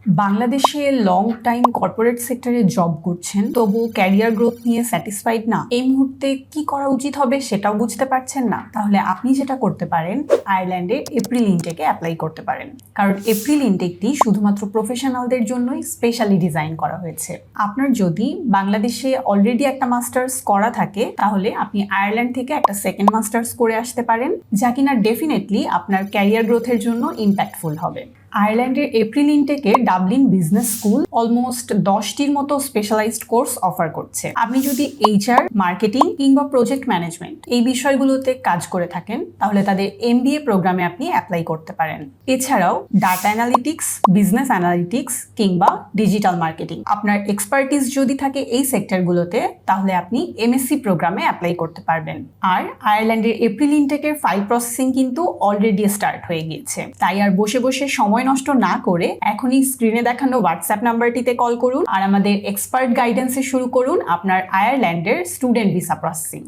বাংলাদেশে long time corporate সেক্টরে job করছেন, তবু ক্যারিয়ার গ্রোথ নিয়ে স্যাটিসফাইড না, এই মুহূর্তে কি করা উচিত হবে সেটাও বুঝতে পারছেন না, তাহলে আপনি যেটা করতে পারেন, আয়ারল্যান্ডে এপ্রিল ইনটেকে অ্যাপ্লাই করতে পারেন। কারণ এপ্রিল ইনটেকটি শুধুমাত্র প্রফেশনালদের জন্যই স্পেশালি ডিজাইন করা হয়েছে। আপনার যদি বাংলাদেশে অলরেডি একটা মাস্টার্স করা থাকে, তাহলে আপনি আয়ারল্যান্ড থেকে একটা সেকেন্ড মাস্টার্স করে আসতে পারেন, যা কিনা ডেফিনেটলি আপনার ক্যারিয়ার গ্রোথের জন্য ইম্প্যাক্টফুল হবে। আয়ারল্যান্ডের এপ্রিল ইনটেকে ডাবলিন বিজনেস স্কুল অলমোস্ট 10টির মতো স্পেশালাইজড কোর্স অফার করছে। আপনি যদি এইচআর, মার্কেটিং কিংবা প্রজেক্ট ম্যানেজমেন্ট এই বিষয়গুলোতে কাজ করে থাকেন, তাহলে তাদের এমবিএ প্রোগ্রামে আপনি অ্যাপ্লাই করতে পারেন। এছাড়াও ডাটা অ্যানালিটিক্স, বিজনেস অ্যানালিটিক্স কিংবা ডিজিটাল মার্কেটিং আপনার এক্সপার্টিস যদি থাকে এই সেক্টরগুলোতে, তাহলে আপনি এমএসসি প্রোগ্রামে অ্যাপ্লাই করতে পারবেন। আর আয়ারল্যান্ডের এপ্রিল ইনটেকের ফাইল প্রসেসিং কিন্তু অলরেডি স্টার্ট হয়ে গিয়েছে, তাই আর বসে বসে সময় নষ্ট না করে এখনই স্ক্রিনে দেখানো হোয়াটসঅ্যাপ নাম্বারটিতে কল করুন আর আমাদের এক্সপার্ট গাইডেন্সে শুরু করুন আপনার আয়ারল্যান্ডের স্টুডেন্ট ভিসা প্রসেসিং।